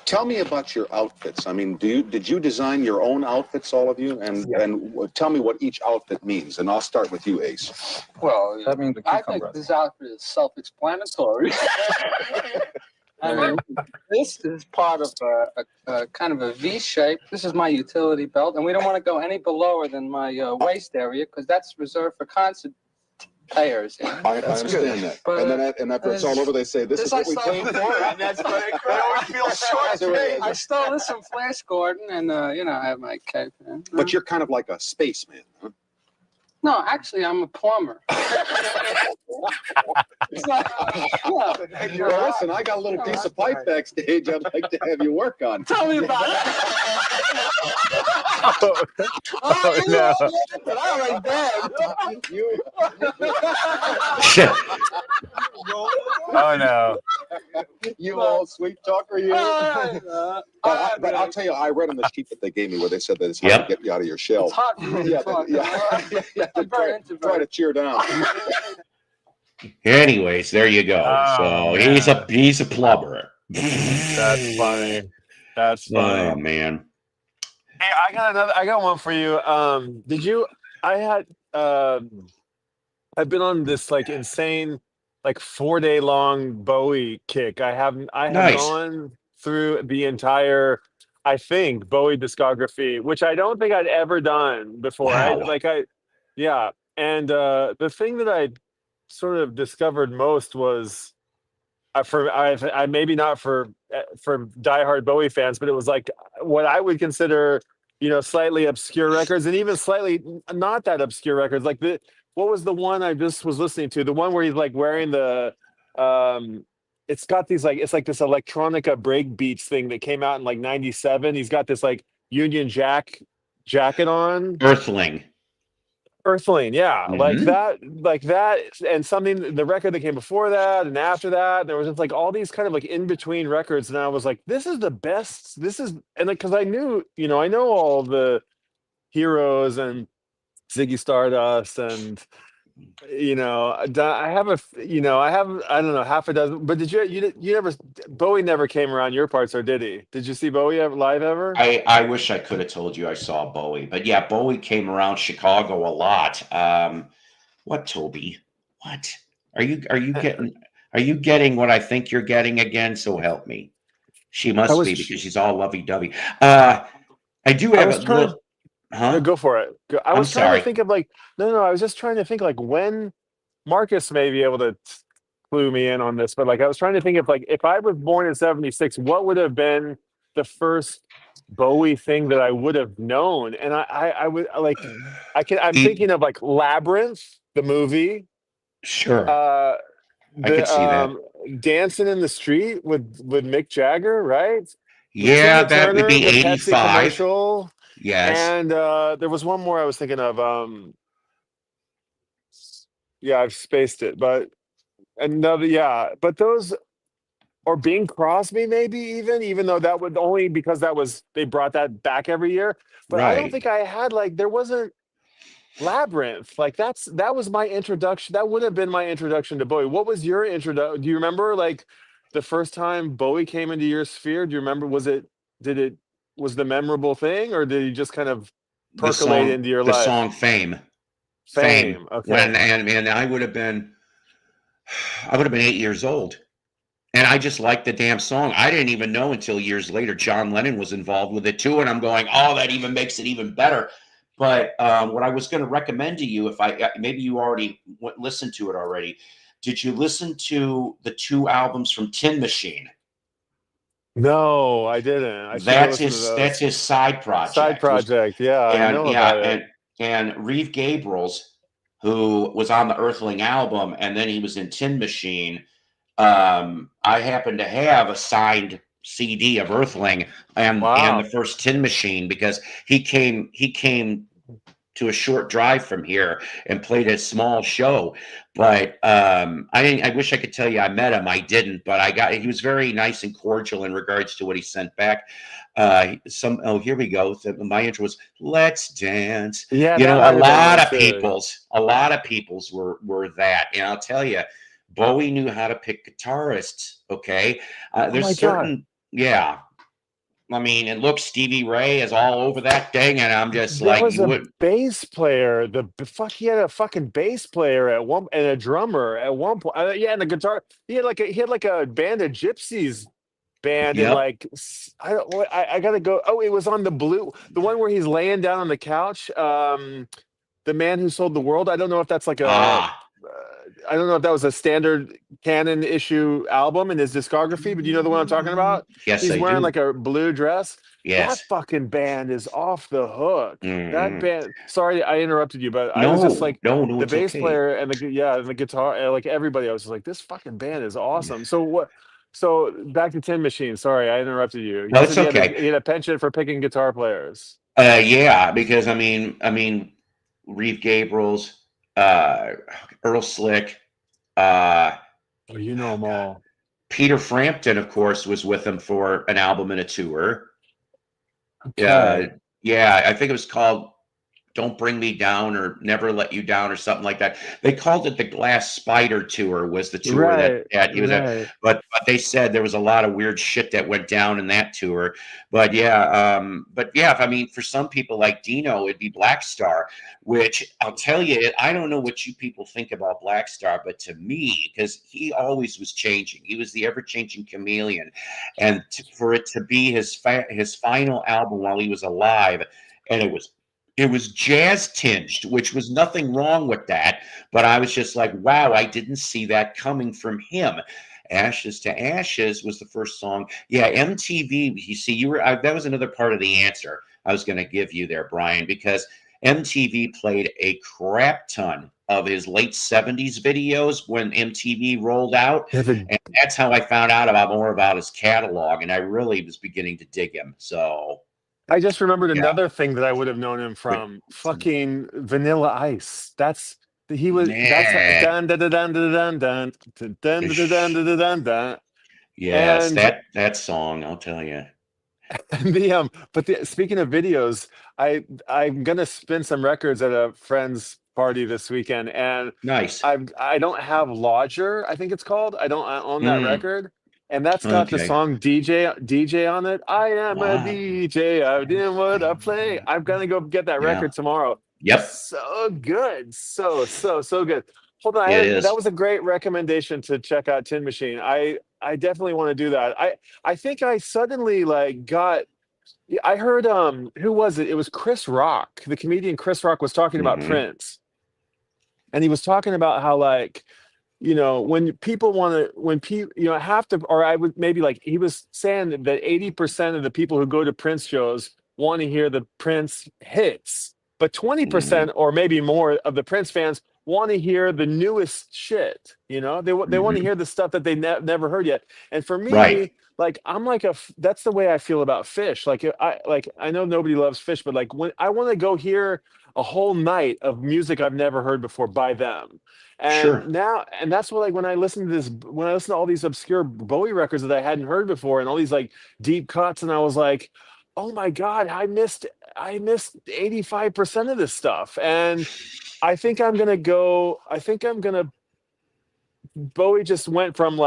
Tell me about your outfits. I mean, did you design your own outfits, all of you? And tell me what each outfit means. And I'll start with you, Ace. Well, I mean, I think this outfit is self-explanatory. I mean, this is part of a kind of a V shape. This is my utility belt, and we don't want to go any below than my waist area because that's reserved for concert payers. I understand that. But, and after it's all over, they say, this is what we came for. And that's right. I always feel short. I stole this from Flash Gordon, and, you know, I have my cape. But you're kind of like a spaceman, huh? No, actually, I'm a plumber. It's like, Well, listen, I got a little piece of pipe backstage I'd like to have you work on. Tell me about it. No. Oh no. You all sweet talker, you. But I'll tell you, I read on the sheet that they gave me where they said that it's hard to get you out of your shell. It's hard for me to talk. Try to cheer down. Anyways, there you go. So man. he's a plumber. That's funny. That's funny. Oh man. Hey, I got one for you. I've been on this like insane, like 4-day long Bowie kick. I have Nice. gone through the entire, I think, Bowie discography, which I don't think I'd ever done before. Wow. And the thing that I sort of discovered most was I maybe not for diehard Bowie fans, but it was like what I would consider, you know, slightly obscure records, and even slightly not that obscure records. Like what was the one I just was listening to? The one where he's like wearing the it's got these like, it's like this electronica break beats thing that came out in like 97. He's got this like Union Jack jacket on. Earthling, yeah. Mm-hmm. Like that, and something, the record that came before that and after that, there was just like all these kind of like in between records, and I was like, this is the best. And like, because I know all the heroes and Ziggy Stardust, and you know, I don't know, half a dozen. But you never, Bowie never came around your parts, or did he? Did you see Bowie live ever? I wish I could have told you I saw Bowie, but yeah, Bowie came around Chicago a lot. What, Toby? What are you getting what I think you're getting again? So help me. She must be, because she's all lovey-dovey. I do have No, go for it. I was trying sorry. to think of like, no, I was just trying to think like when Marcus may be able to clue me in on this, but like I was trying to think of like, if I was born in 76, what would have been the first Bowie thing that I would have known? And I would like, I'm thinking of like Labyrinth, the movie. Sure. I could see that. Dancing in the Street with Mick Jagger, right? Yeah, Tina that Turner, would be the Pepsi 85. commercial. Yes. And there was one more I was thinking of. Yeah, I've spaced it, but another, yeah, but those, or Bing Crosby, maybe even though that would only because they brought that back every year. But I don't Right. think I had like, there wasn't Labyrinth. Like that was my introduction. That would have been my introduction to Bowie. What was your introduction? Do you remember like the first time Bowie came into your sphere? Do you remember? Was the memorable thing, or did he just kind of percolate into your life? The song Fame. Fame. Okay. And I would have been 8 years old. And I just liked the damn song. I didn't even know until years later John Lennon was involved with it too. And I'm going, oh, that even makes it even better. But what I was going to recommend to you, maybe you already listened to it already. Did you listen to the 2 albums from Tin Machine? No, I didn't. That's his side project. Yeah, I know about it. And Reeve Gabrels, who was on the Earthling album, and then he was in Tin Machine. I happen to have a signed CD of Earthling and the first Tin Machine, because he came to a short drive from here and played a small show. But I wish I could tell you I met him. I didn't, but he was very nice and cordial in regards to what he sent back. Here we go. My intro was "Let's Dance." Yeah, You that know, might a have been one a lot of people's were that. And I'll tell you, Bowie knew how to pick guitarists. Okay, Oh there's my God. yeah. I mean, and look, Stevie Ray is all over that thing, and I'm just There like, was you a would, bass player. He had a fucking bass player at one and a drummer at one point. Yeah, and the guitar. He had like a band of gypsies band and yep. like I gotta go. Oh, it was on the one where he's laying down on the couch. The Man Who Sold the World. I don't know if that's like I don't know if that was a standard Canon issue album in his discography, but do you know the one I'm talking about? Yes, He's I wearing do. like a blue dress. That Yes. fucking band is off the hook. That Mhm. band. Sorry, I interrupted you, but I was just like No, the it's bass okay. player and the guitar, and like everybody. I was just like, this fucking band is awesome. So what? So back to Tin Machine. Sorry, I interrupted you. No, You it's said okay. he had a penchant for picking guitar players. Yeah, because I mean, Reeve Gabrels, Earl Slick, Oh, you know them all. Peter Frampton, of course, was with him for an album and a tour. Okay. Yeah, I think it was called "Don't Bring Me Down" or "Never Let You Down" or something like that. They called it the Glass Spider Tour. Was the tour that he was at? Right. But they said there was a lot of weird shit that went down in that tour. But yeah, I mean, for some people like Dino, it'd be Black Star, which I'll tell you, I don't know what you people think about Black Star, but to me, because he always was changing, he was the ever-changing chameleon, and for it to be his final album while he was alive, and it was jazz tinged, which was nothing wrong with that. But I was just like, wow, I didn't see that coming from him. Ashes to Ashes was the first song. Yeah, MTV. You see, that was another part of the answer I was going to give you there, Brian, because MTV played a crap ton of his late 70s videos when MTV rolled out. And that's how I found out more about his catalog. And I really was beginning to dig him. So I just remembered another thing that I would have known him from. Fucking Vanilla Ice. That's dun dun dun dun dun dun dun dun dun dun dun dun. Yes, that song, I'll tell you. Speaking of videos, I'm gonna spin some records at a friend's party this weekend, and nice. I don't have Lodger, I think it's called. I don't own that record. And that's got the song DJ on it. I am a DJ. I did what I play. I'm gonna go get that record tomorrow. Yep. So good. So good. Hold on. That was a great recommendation to check out Tin Machine. I definitely want to do that. I think I suddenly I heard who was it? It was Chris Rock. The comedian Chris Rock was talking about Prince. And he was talking about how when people have to, or I would maybe he was saying that 80% of the people who go to Prince shows want to hear the Prince hits, but 20% or maybe more of the Prince fans want to hear the newest shit. They want to hear the stuff that they never heard yet. And for me, I'm that's the way I feel about Fish. I know nobody loves Fish, but when I want to go hear a whole night of music I've never heard before by them. And that's what when I listen to all these obscure Bowie records that I hadn't heard before and all these deep cuts, and I was like, oh my God, I missed 85% of this stuff. And I think Bowie just went from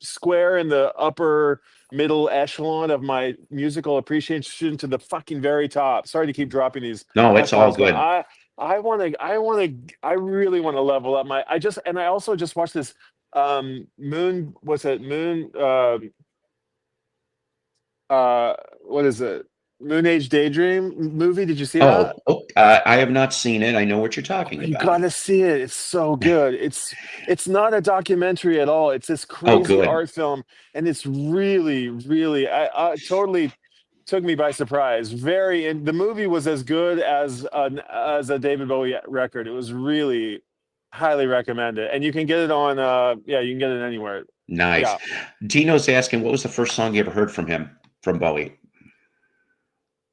square in the upper middle echelon of my musical appreciation to the fucking very top. Sorry to keep dropping these. No, it's all good. I really want to level up I also just watched this Moon what is it? Moon Age Daydream movie. Did you see that? I have not seen it. I know what you're talking about. You gotta see it. It's so good. It's not a documentary at all. It's this crazy art film, and it's really, really, I totally took me by surprise. The movie was as good as a David Bowie record. It was really highly recommended, and you can get it on. You can get it anywhere. Nice. Yeah. Dino's asking, what was the first song you ever heard from Bowie?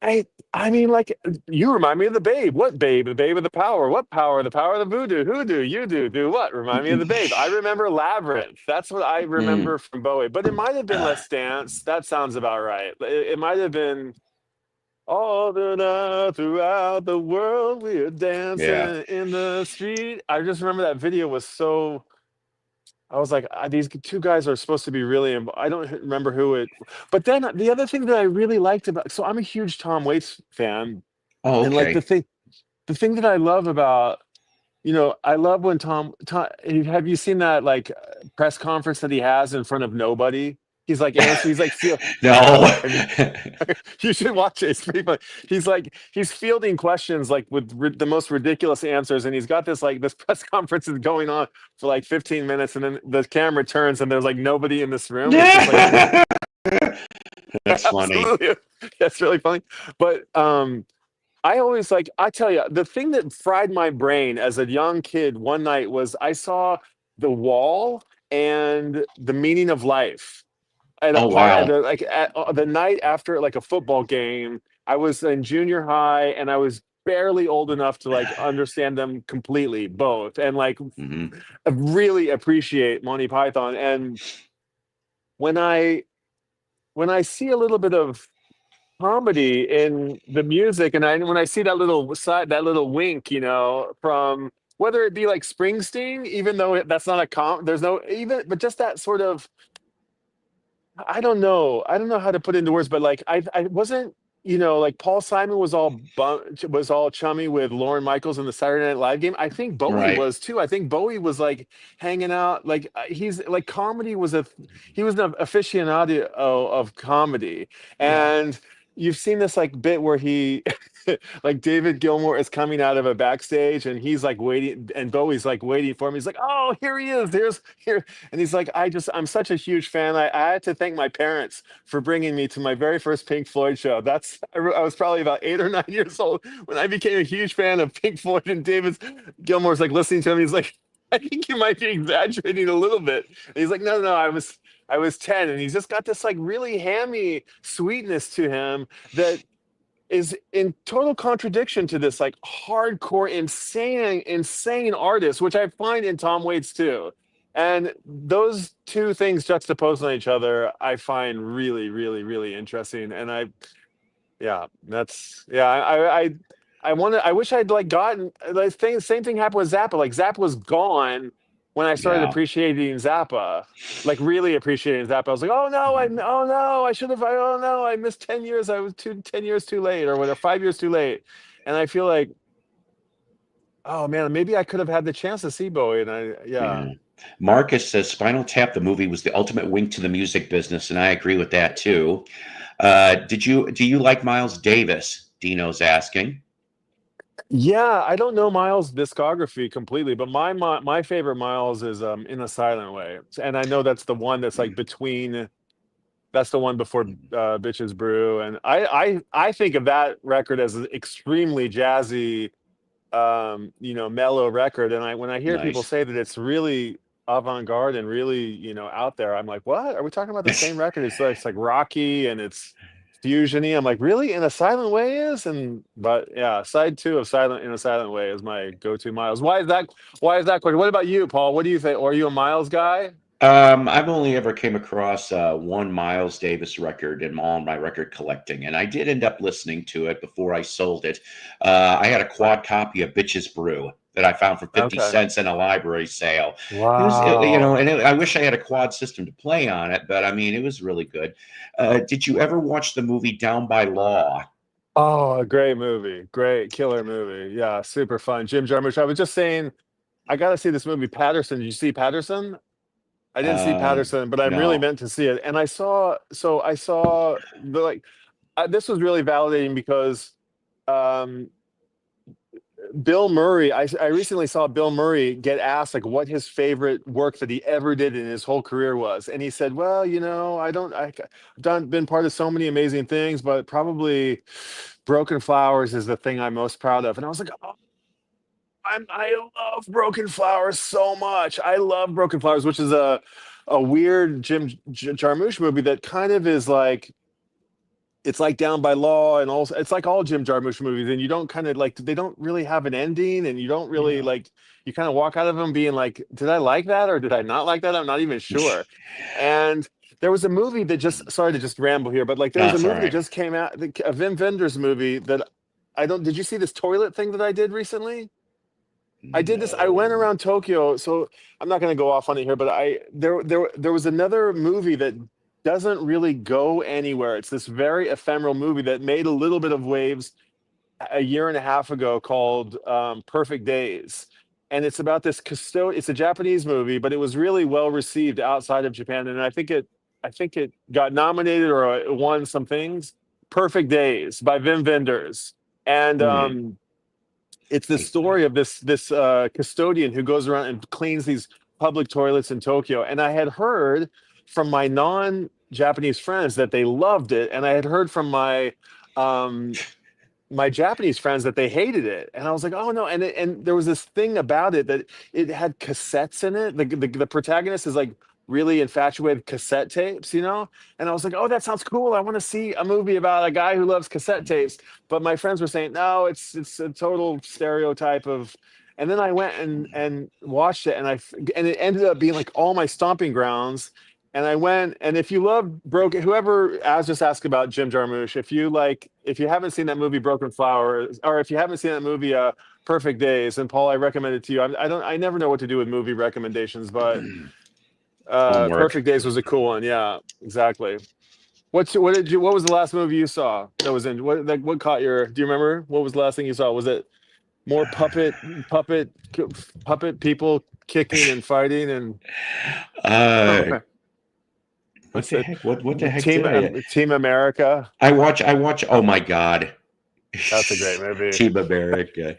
I mean, like you remind me of the Babe. What Babe? The Babe of the Power. What power? The power of the voodoo. Who do you do what? Remind me of the Babe. I remember Labyrinth. That's what I Mm. remember from Bowie. But it might have been Let's Dance. That sounds about right. It might have been all the night throughout the world we're Yeah. dancing in the street. I just remember that video was so. I was like, these two guys are supposed to be really. I don't remember who it. But then the other thing that I really liked about. So I'm a huge Tom Waits fan, Oh, and like okay. the thing that I love about, I love when Tom, have you seen that like press conference that he has in front of nobody? He's like he's like feel No. have you, you should watch it. It's pretty funny. He's fielding questions like with the most ridiculous answers, and he's got this press conference is going on for like 15 minutes, and then the camera turns and there's like nobody in this room. It's just like That's funny. absolutely, that's really funny. But I tell you, the thing that fried my brain as a young kid one night was I saw The Wall and The Meaning of Life at a Oh, part wow. at the night after like a football game. I was in junior high and I was barely old enough to like understand them completely, both, and like Hmm. really appreciate Monty Python. And when I see a little bit of comedy in the music, and when I see that little wink, from whether it be like Springsteen, even though that's not there's no even, but just that sort of, I don't know how to put it into words, but like I wasn't, like Paul Simon was all chummy with Lauren Michaels in the Saturday Night Live game. I think Bowie Right. was too. I think Bowie was like hanging out, like he's like comedy was he was an aficionado of comedy, Yeah. and you've seen this like bit where he like David Gilmour is coming out of a backstage and he's like waiting and Bowie's like waiting for him. He's like, oh, here he is. Here. And he's like, I'm such a huge fan. I had to thank my parents for bringing me to my very first Pink Floyd show. I was probably about 8 or 9 years old when I became a huge fan of Pink Floyd, and David Gilmour's like listening to him. He's like, I think you might be exaggerating a little bit. And he's like, no, I was 10. And he's just got this like really hammy sweetness to him that is in total contradiction to this like hardcore, insane artist, which I find in Tom Waits too. And those two things juxtaposed on each other, I find really, really, really interesting. And I wish I'd like gotten the thing. Same thing happened with Zappa. Like Zappa was gone when I started Yeah. appreciating Zappa, like really appreciating Zappa. I was like, oh no, I should have. Oh no, I missed 10 years. I was 10 years too late, or whatever, 5 years too late. And I feel like, oh man, maybe I could have had the chance to see Bowie. And Yeah. Marcus says Spinal Tap, the movie, was the ultimate wink to the music business, and I agree with that too. Do you like Miles Davis? Dino's asking. Yeah, I don't know Miles' discography completely, but my favorite Miles is In a Silent Way, and I know that's the one that's like between. That's the one before Bitches Brew, and I think of that record as an extremely jazzy, mellow record. And when I hear people Nice. say that it's really avant-garde and really, out there, I'm like, what? Are we talking about the same record? It's like rocky and it's fusiony. I'm like, really? In a Silent Way is? But yeah, side two of In a Silent Way is my go-to Miles. Why is that question? What about you, Paul? What do you think? Are you a Miles guy? I've only ever came across one Miles Davis record in all my record collecting, and I did end up listening to it before I sold it. I had a quad copy of Bitches Brew that I found for 50 Okay. cents in a library sale. Wow. I wish I had a quad system to play on it, but I mean, it was really good. Did you ever watch the movie Down by Law? Oh, a great movie. Great killer movie. Yeah, super fun. Jim Jarmusch. I was just saying, I got to see this movie, Patterson. Did you see Patterson? I didn't see Patterson, but I really No. meant to see it. And I saw this was really validating because um, Bill Murray, I recently saw Bill Murray get asked like what his favorite work that he ever did in his whole career was. And he said, well, I've been part of so many amazing things, but probably Broken Flowers is the thing I'm most proud of. And I was like, oh, I love Broken Flowers so much. I love Broken Flowers, which is a weird Jim Jarmusch movie that kind of is like it's like Down by Law, and also it's like all Jim Jarmusch movies, and you don't kind of like, they don't really have an ending, and you don't really like, you kind of walk out of them being like, did I like that or did I not like that? I'm not even sure. And there was a movie that just, sorry to just ramble here, but like there was a movie that just came out, a Wim Wenders movie that did you see this toilet thing that I did recently? I did this. I went around Tokyo, so I'm not going to go off on it here, but there was another movie that doesn't really go anywhere. It's this very ephemeral movie that made a little bit of waves a year and a half ago called Perfect Days. And it's about this custodian. It's a Japanese movie, but it was really well received outside of Japan. And I think it got nominated or won some things. Perfect Days by Wim Wenders. And it's the story of this custodian who goes around and cleans these public toilets in Tokyo. And I had heard from my non-Japanese friends that they loved it, and I had heard from my my Japanese friends that they hated it. And I was like, oh no! And there was this thing about it that it had cassettes in it. The protagonist is like really infatuated with cassette tapes, you know? And I was like, oh, that sounds cool. I want to see a movie about a guy who loves cassette tapes. But my friends were saying, no, it's a total stereotype of. And then I went and watched it, and it ended up being like all my stomping grounds. And I went, and if you love Broken, whoever just asked about Jim Jarmusch, if you haven't seen that movie Broken Flowers, or if you haven't seen that movie Perfect Days, and Paul, I recommend it to you. I never know what to do with movie recommendations, but Perfect Days was a cool one. Yeah, exactly. What was the last movie you saw that was in? What caught your? Do you remember? What was the last thing you saw? Was it more puppet people kicking and fighting and? What the heck? What the heck? Team America. I watch. Oh my God. That's a great movie. Team America.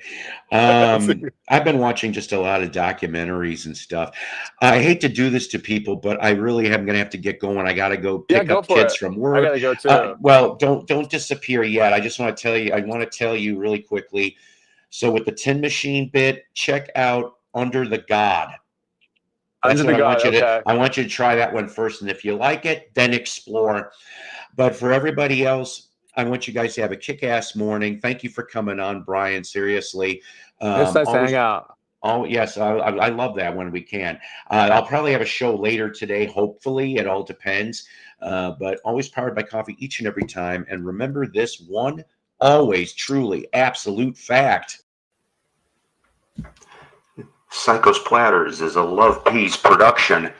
I've been watching just a lot of documentaries and stuff. I hate to do this to people, but I really am going to have to get going. I got to go pick up kids from work. I got to go too. Well, don't disappear yet. I just want to tell you. I want to tell you really quickly. So with the Tin Machine bit, check out Under the God. I want you to try that one first, and if you like it, then explore. But for everybody else, I want you guys to have a kick-ass morning. Thank you for coming on, Brian. Seriously, it's nice to hang out. Oh yes, I love that when we can. I'll probably have a show later today. Hopefully, it all depends. But always powered by coffee each and every time. And remember this one: always, truly, absolute fact. Psycho's Platters is a Love Peace production.